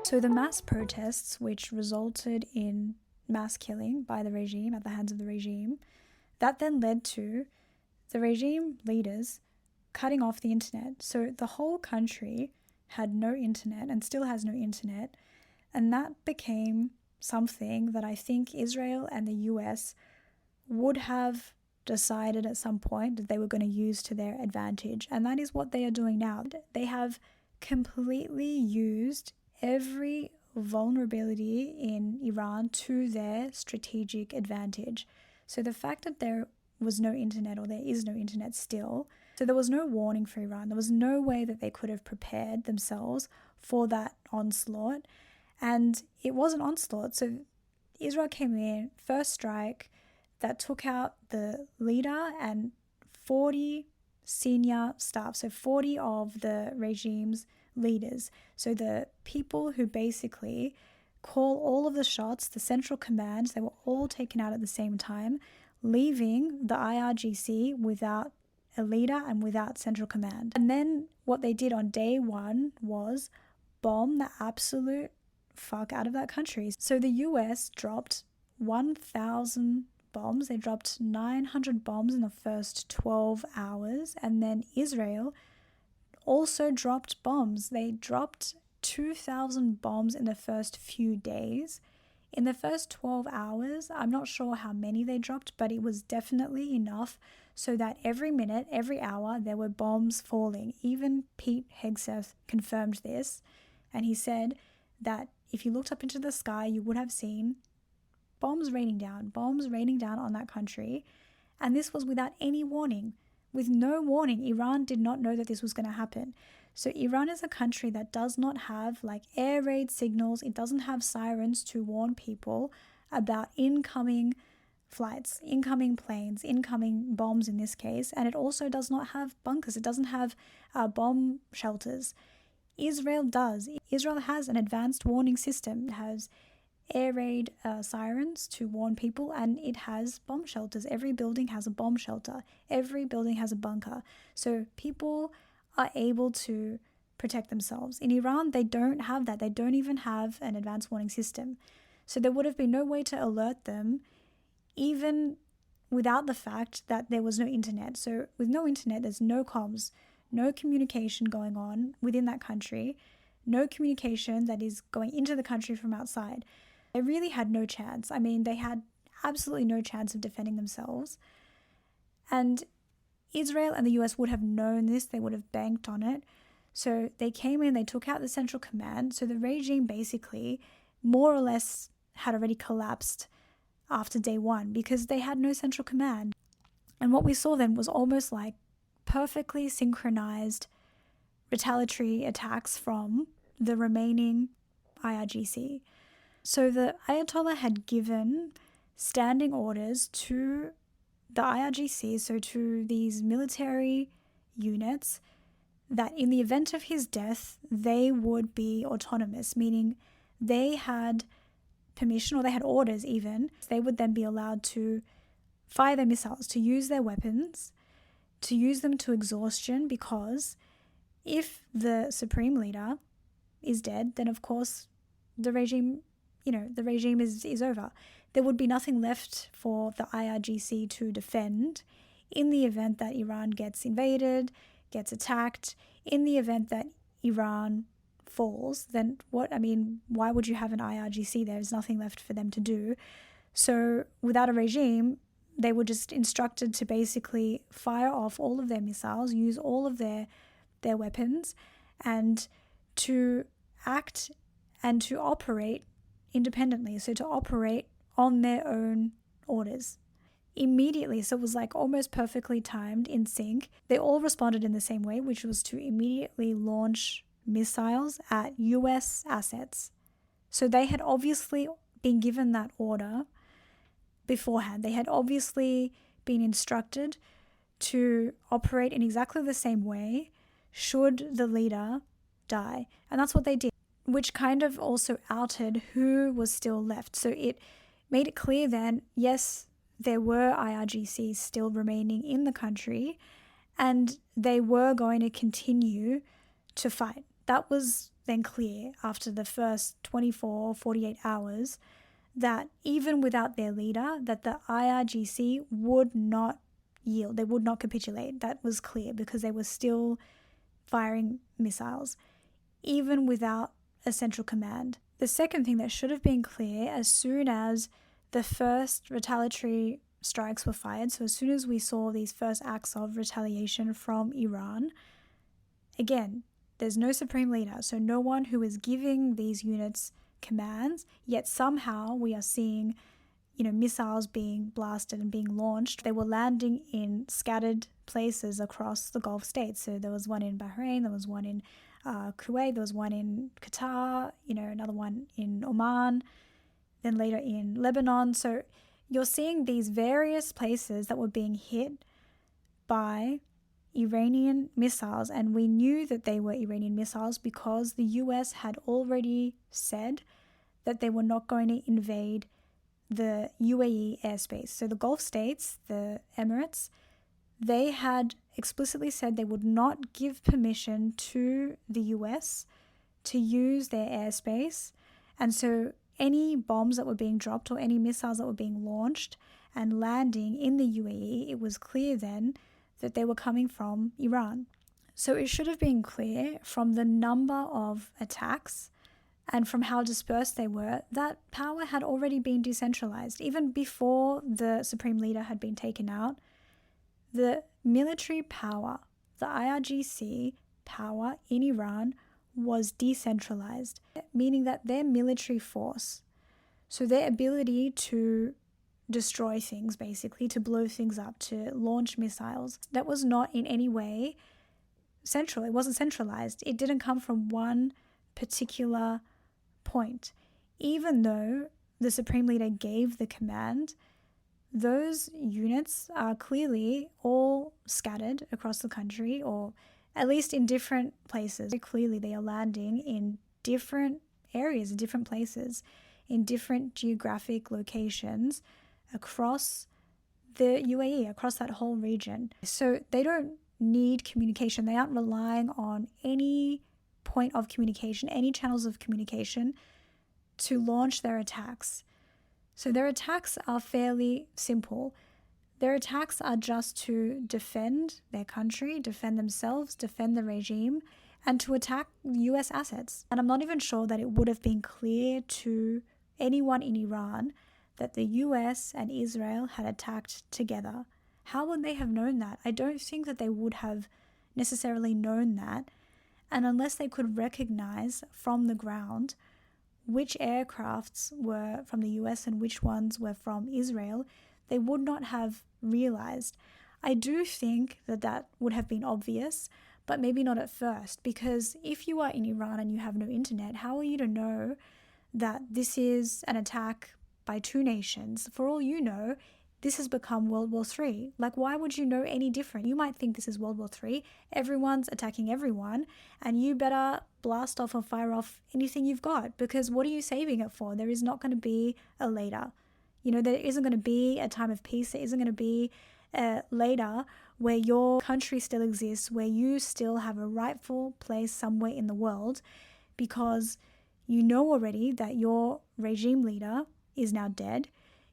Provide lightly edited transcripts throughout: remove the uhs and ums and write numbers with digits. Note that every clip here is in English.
So the mass protests, which resulted in mass killing by the regime at the hands of the regime, that then led to the regime leaders cutting off the internet. So the whole country had no internet and still has no internet, and that became something that I think Israel and the US would have decided at some point that they were going to use to their advantage, and that is what they are doing now. They have completely used every vulnerability in Iran to their strategic advantage. So the fact that there was no internet, or there is no internet still, so there was no warning for Iran. There was no way that they could have prepared themselves for that onslaught. And it was an onslaught. So Israel came in, first strike, that took out the leader and 40 senior staff, so 40 of the regime's leaders. So the people who basically call all of the shots, the central commands, they were all taken out at the same time, leaving the IRGC without a leader and without central command. And then what they did on day one was bomb the absolute fuck out of that country. So the US dropped 1,000 bombs. They dropped 900 bombs in the first 12 hours. And then Israel also dropped bombs. They dropped 2,000 bombs in the first few days. In the first 12 hours, I'm not sure how many they dropped, but it was definitely enough so that every minute, every hour, there were bombs falling. Even Pete Hegseth confirmed this, and he said that if you looked up into the sky, you would have seen bombs raining down on that country, and this was without any warning. With no warning, Iran did not know that this was going to happen. So Iran is a country that does not have like air raid signals. It doesn't have sirens to warn people about incoming flights, incoming planes, incoming bombs in this case. And it also does not have bunkers. It doesn't have bomb shelters. Israel does. Israel has an advanced warning system. It has air raid sirens to warn people, and it has bomb shelters. Every building has a bomb shelter. Every building has a bunker. So people are able to protect themselves. In Iran, they don't have that. They don't even have an advanced warning system. So there would have been no way to alert them, even without the fact that there was no internet. So with no internet, there's no comms, no communication going on within that country, no communication that is going into the country from outside. They really had no chance. I mean, they had absolutely no chance of defending themselves. And Israel and the US would have known this. They would have banked on it. So they came in, they took out the central command. So the regime basically more or less had already collapsed after day one because they had no central command. And what we saw then was almost like perfectly synchronized retaliatory attacks from the remaining IRGC. So the Ayatollah had given standing orders to the IRGC, so to these military units, that in the event of his death, they would be autonomous, meaning they had permission, or they had orders even. They would then be allowed to fire their missiles, to use their weapons, to use them to exhaustion, because if the supreme leader is dead, then of course the regime is over. There would be nothing left for the IRGC to defend in the event that Iran gets invaded, gets attacked. In the event that Iran falls, then why would you have an IRGC? There's nothing left for them to do. So without a regime, they were just instructed to basically fire off all of their missiles, use all of their weapons, and to act and to operate independently. So to operate on their own orders immediately. So it was like almost perfectly timed, in sync. They all responded in the same way, which was to immediately launch missiles at US assets. So they had obviously been given that order beforehand. They had obviously been instructed to operate in exactly the same way should the leader die. And that's what they did, which kind of also outed who was still left. So it made it clear then, yes, there were IRGCs still remaining in the country, and they were going to continue to fight. That was then clear after the first 24, 48 hours that even without their leader, that the IRGC would not yield. They would not capitulate. That was clear because they were still firing missiles, even without a central command. The second thing that should have been clear as soon as the first retaliatory strikes were fired, so as soon as we saw these first acts of retaliation from Iran, again, there's no supreme leader, so no one who is giving these units commands, yet somehow we are seeing, missiles being blasted and being launched. They were landing in scattered places across the Gulf states. So there was one in Bahrain, there was one in Kuwait, there was one in Qatar, another one in Oman, then later in Lebanon. So you're seeing these various places that were being hit by Iranian missiles, and we knew that they were Iranian missiles because the US had already said that they were not going to invade the UAE airspace. So the Gulf states, the Emirates, they had explicitly said they would not give permission to the US to use their airspace. And so any bombs that were being dropped or any missiles that were being launched and landing in the UAE, it was clear then that they were coming from Iran. So it should have been clear from the number of attacks and from how dispersed they were that power had already been decentralized. Even before the supreme leader had been taken out, the military power, the IRGC power in Iran was decentralized, meaning that their military force, so their ability to destroy things, basically, to blow things up, to launch missiles, that was not in any way central. It wasn't centralized. It didn't come from one particular point. Even though the supreme leader gave the command, those units are clearly all scattered across the country, or at least in different places. Very clearly they are landing in different areas, in different places, in different geographic locations across the UAE, across that whole region. So they don't need communication. They aren't relying on any point of communication, any channels of communication to launch their attacks. So their attacks are fairly simple. Their attacks are just to defend their country, defend themselves, defend the regime, and to attack US assets. And I'm not even sure that it would have been clear to anyone in Iran that the US and Israel had attacked together. How would they have known that? I don't think that they would have necessarily known that. And unless they could recognize from the ground which aircrafts were from the US and which ones were from Israel, they would not have realized. I do think that that would have been obvious, but maybe not at first, because if you are in Iran and you have no internet, how are you to know that this is an attack by two nations? For all you know, this has become World War III. Like, why would you know any different? You might think this is World War III. Everyone's attacking everyone, and you better blast off or fire off anything you've got, because what are you saving it for? There is not going to be a later. There isn't going to be a time of peace. There isn't going to be a later where your country still exists, where you still have a rightful place somewhere in the world, because you know already that your regime leader is now dead.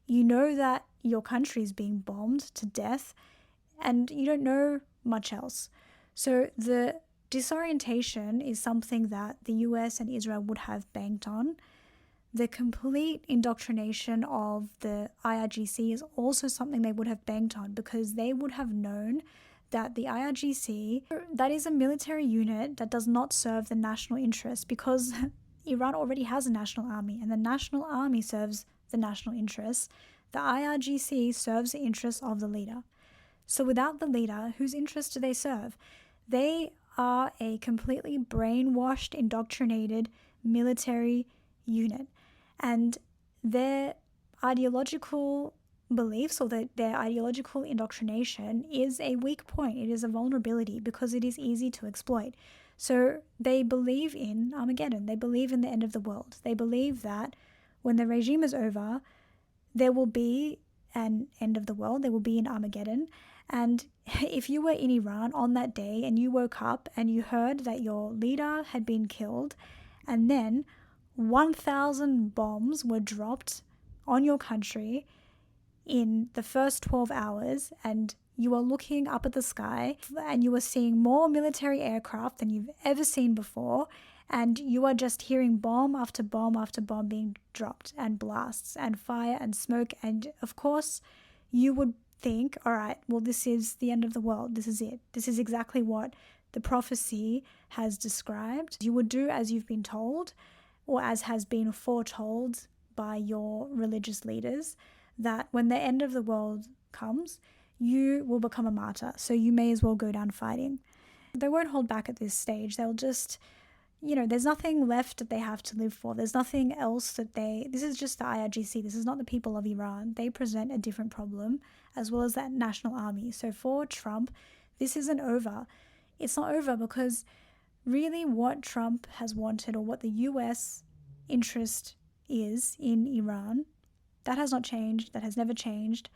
You know that your country is being bombed to death, and you don't know much else. So the disorientation is something that the US and Israel would have banked on. The complete indoctrination of the IRGC is also something they would have banked on, because they would have known that the IRGC, that is a military unit that does not serve the national interest, because Iran already has a national army, and the national army serves the national interests. The IRGC serves the interests of the leader. So without the leader, whose interests do they serve? They are a completely brainwashed, indoctrinated military unit. And their ideological beliefs, or their ideological indoctrination, is a weak point. It is a vulnerability, because it is easy to exploit. So they believe in Armageddon. They believe in the end of the world. They believe that when the regime is over, there will be an end of the world. There will be an Armageddon. And if you were in Iran on that day and you woke up and you heard that your leader had been killed and then 1,000 bombs were dropped on your country in the first 12 hours, and you are looking up at the sky and you are seeing more military aircraft than you've ever seen before, and you are just hearing bomb after bomb after bomb being dropped, and blasts and fire and smoke, and of course you would think, all right, well, this is the end of the world. This is it. This is exactly what the prophecy has described. You would do as you've been told, or as has been foretold by your religious leaders, that when the end of the world comes, you will become a martyr. So you may as well go down fighting. They won't hold back at this stage. They'll just, there's nothing left that they have to live for. There's nothing else this is just the IRGC. This is not the people of Iran. They present a different problem, as well as that national army. So for Trump, this isn't over. It's not over because really what Trump has wanted, or what the US interest is in Iran, that has not changed. That has never changed.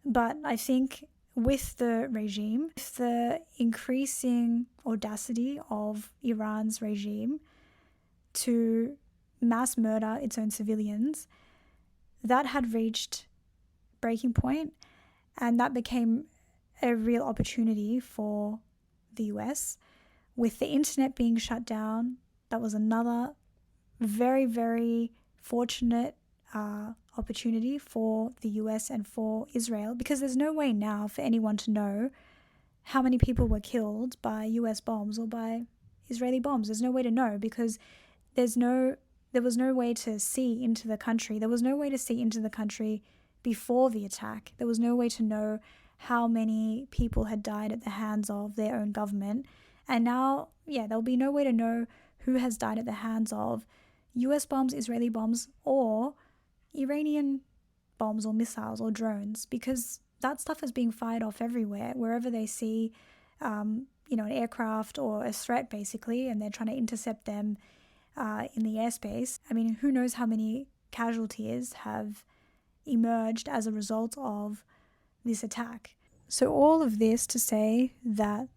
But I think with the regime, with the increasing audacity of Iran's regime to mass murder its own civilians, that had reached breaking point, and that became a real opportunity for the US. With the internet being shut down, that was another very, very fortunate opportunity for the US and for Israel, because there's no way now for anyone to know how many people were killed by US bombs or by Israeli bombs. There's no way to know, because there was no way to see into the country. There was no way to see into the country before the attack. There was no way to know how many people had died at the hands of their own government. And now, there'll be no way to know who has died at the hands of US bombs, Israeli bombs, or Iranian bombs or missiles or drones, because that stuff is being fired off everywhere, wherever they see, an aircraft or a threat, basically, and they're trying to intercept them in the airspace. I mean, who knows how many casualties have emerged as a result of this attack. So all of this to say that,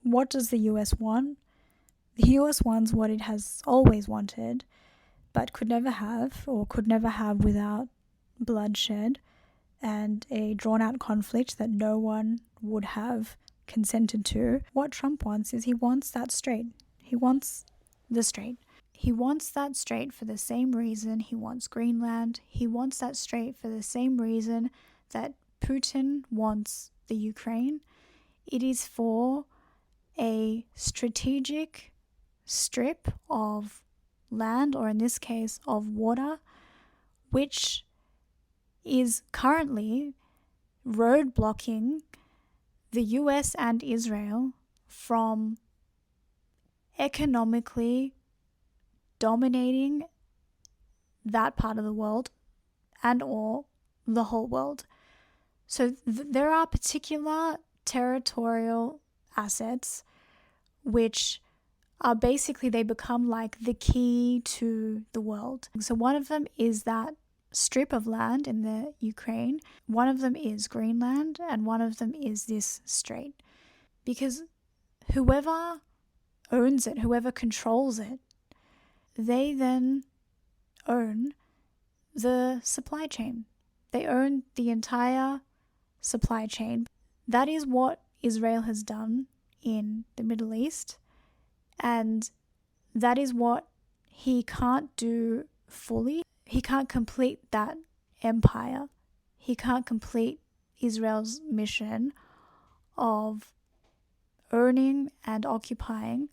what does the US want? The US wants what it has always wanted, but could never have without bloodshed and a drawn-out conflict that no one would have consented to. What Trump wants is he wants that strait. He wants the strait. He wants that strait for the same reason he wants Greenland. He wants that strait for the same reason that Putin wants the Ukraine. It is for a strategic strip of land, or in this case of water, which is currently roadblocking the US and Israel from economically dominating that part of the world and or the whole world. So there are particular territorial assets which are basically, they become like the key to the world. So one of them is that strip of land in the Ukraine, one of them is Greenland, and one of them is this strait. Because whoever owns it, whoever controls it, they then own the supply chain. They own the entire supply chain. That is what Israel has done in the Middle East, and that is what he can't do fully. He can't complete that empire. He can't complete Israel's mission of owning and occupying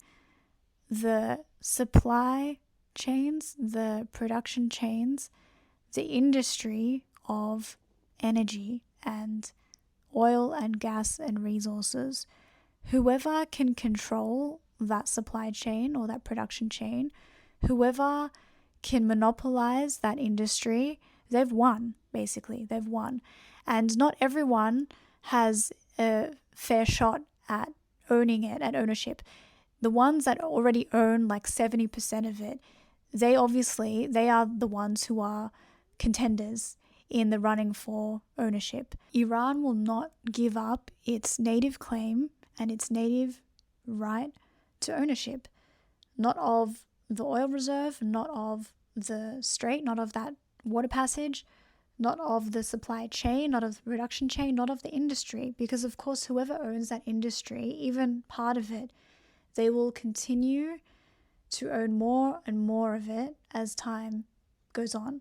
the supply chains, the production chains, the industry of energy and oil and gas and resources. Whoever can control that supply chain or that production chain, whoever can monopolize that industry, they've won, basically. They've won. And not everyone has a fair shot at owning it, at ownership. The ones that already own like 70% of it, they are the ones who are contenders in the running for ownership. Iran will not give up its native claim and its native right to ownership, not of the oil reserve, not of the strait, not of that water passage, not of the supply chain, not of the production chain, not of the industry. Because of course, whoever owns that industry, even part of it, they will continue to own more and more of it as time goes on.